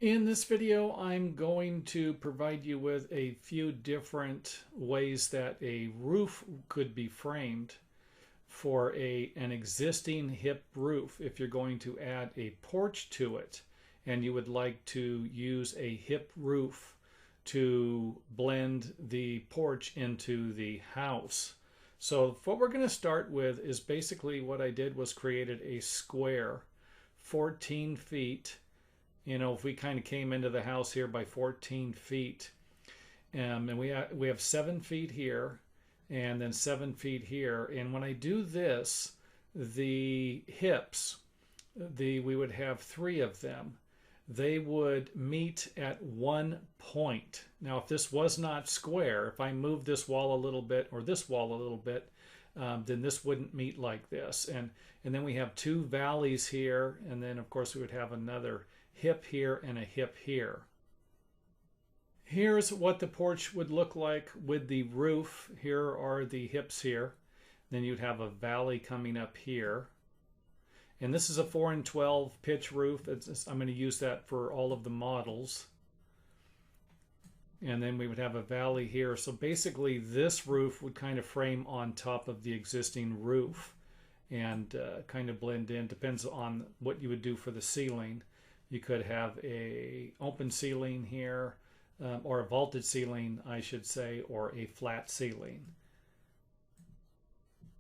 In this video, I'm going to provide you with a few different ways that a roof could be framed for an existing hip roof if you're going to add a porch to it and you would like to use a hip roof to blend the porch into the house. So what we're going to start with is basically what I did was created a square 14 feet. If we kind of came into the house here by 14 feet, and we have 7 feet here, and then 7 feet here. And when I do this, the hips, we would have 3 of them. They would meet at one point. Now, if this was not square, if I move this wall a little bit or this wall a little bit, then this wouldn't meet like this. And then we have 2 valleys here, and then of course we would have another hip here and a hip here. Here's what the porch would look like with the roof. Here are the hips here. Then you'd have a valley coming up here. And this is a 4 and 12 pitch roof. I'm going to use that for all of the models. And then we would have a valley here. So basically this roof would kind of frame on top of the existing roof and kind of blend in. Depends on what you would do for the ceiling. You could have a open ceiling here, or a vaulted ceiling, I should say, or a flat ceiling.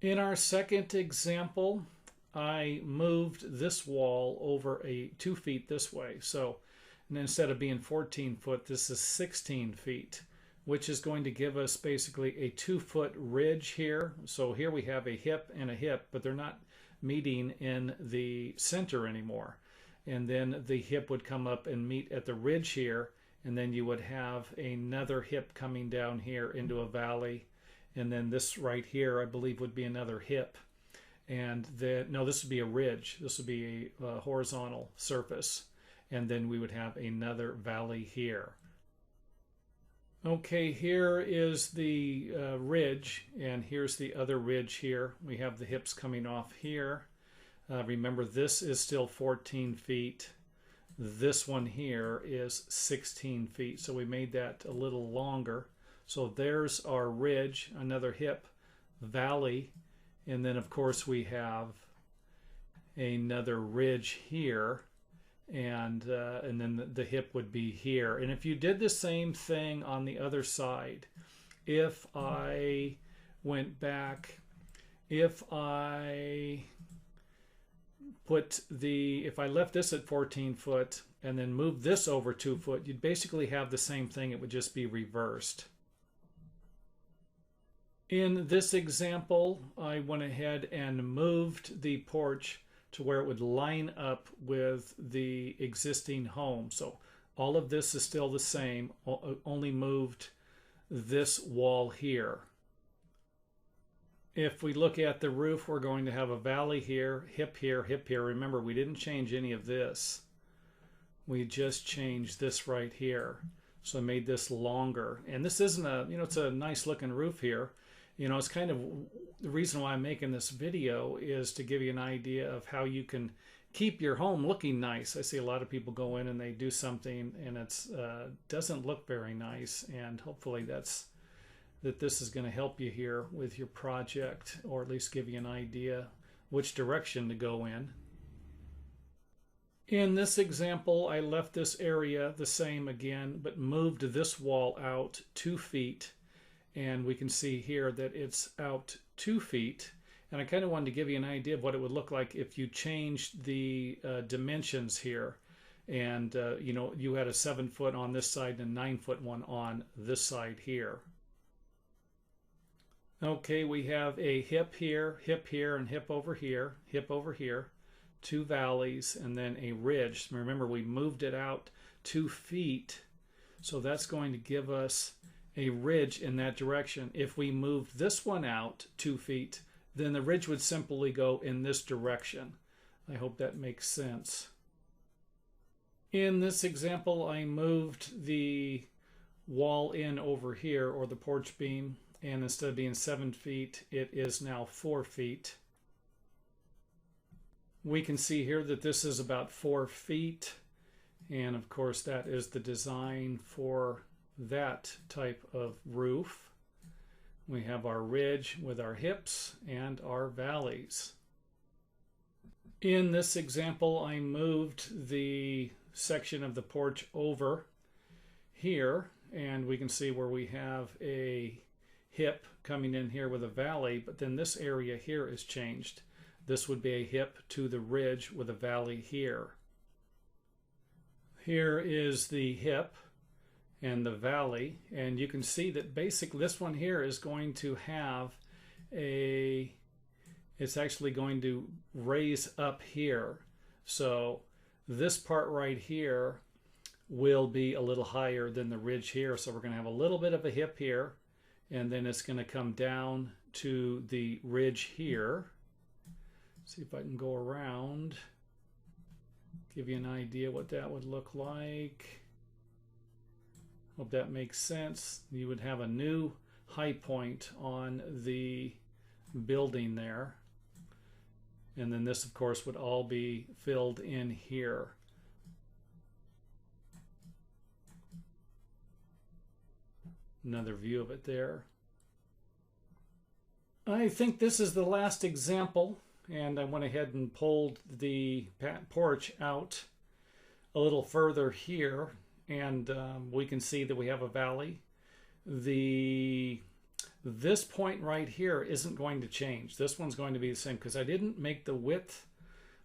In our second example, I moved this wall over 2 feet this way. So instead of being 14 foot, this is 16 feet, which is going to give us basically a 2-foot ridge here. So here we have a hip and a hip, but they're not meeting in the center anymore. And then the hip would come up and meet at the ridge here, and then you would have another hip coming down here into a valley, and then this right here I believe would be another hip, and then no, this would be a ridge. This would be a horizontal surface, and then we would have another valley here. Okay, here is the ridge, and here's the other ridge here. We have the hips coming off here. Remember, this is still 14 feet. This one here is 16 feet. So we made that a little longer. So there's our ridge, another hip, valley. And then, of course, we have another ridge here. And then the hip would be here. And if you did the same thing on the other side, if I went back, if I left this at 14 foot and then moved this over 2 foot, you'd basically have the same thing. It would just be reversed. In this example, I went ahead and moved the porch to where it would line up with the existing home. So all of this is still the same, only moved this wall here. If we look at the roof, we're going to have a valley here, hip here, hip here. Remember, we didn't change any of this. We just changed this right here. So I made this longer. And this isn't it's a nice looking roof here. It's kind of the reason why I'm making this video is to give you an idea of how you can keep your home looking nice. I see a lot of people go in and they do something and it doesn't look very nice. And hopefully that this is going to help you here with your project, or at least give you an idea which direction to go in. In this example, I left this area the same again, but moved this wall out 2 feet. And we can see here that it's out 2 feet. And I kind of wanted to give you an idea of what it would look like if you changed the dimensions here. And, you had a 7 foot on this side and a 9 foot one on this side here. Okay, we have a hip here, and hip over here, 2 valleys, and then a ridge. Remember, we moved it out 2 feet, so that's going to give us a ridge in that direction. If we moved this one out 2 feet, then the ridge would simply go in this direction. I hope that makes sense. In this example, I moved the wall in over here, or the porch beam, and instead of being 7 feet, it is now 4 feet. We can see here that this is about 4 feet, And of course, that is the design for that type of roof. We have our ridge with our hips and our valleys. In this example, I moved the section of the porch over here, and we can see where we have a hip coming in here with a valley, but then this area here is changed. This would be a hip to the ridge with a valley here. Here is the hip and the valley, and you can see that basically this one here is going to have it's actually going to raise up here. So this part right here will be a little higher than the ridge here. So we're going to have a little bit of a hip here, and then it's going to come down to the ridge here. See if I can go around, give you an idea what that would look like. Hope that makes sense. You would have a new high point on the building there. And then this, of course, would all be filled in here. Another view of it there. I think this is the last example, and I went ahead and pulled the porch out a little further here, and we can see that we have a valley. This point right here isn't going to change. This one's going to be the same because I didn't make the width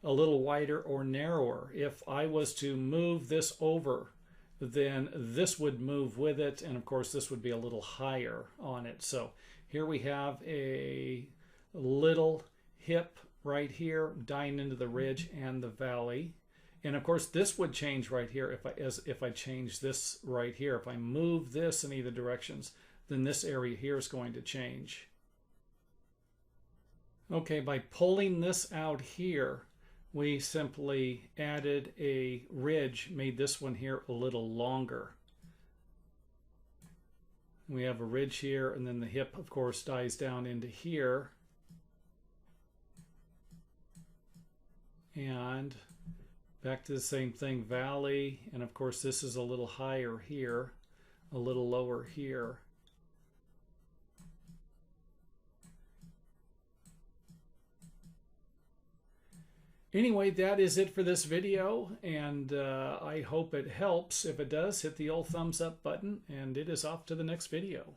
a little wider or narrower. If I was to move this over, then this would move with it, and of course this would be a little higher on it. So here we have a little hip right here dying into the ridge and the valley. And of course this would change right here if I change this right here. If I move this in either directions, then this area here is going to change. Okay, by pulling this out here, we simply added a ridge, made this one here a little longer. We have a ridge here, and then the hip, of course, dies down into here. And back to the same thing, valley, and of course this is a little higher here, a little lower here. Anyway, that is it for this video, and I hope it helps. If it does, hit the old thumbs up button, and it is off to the next video.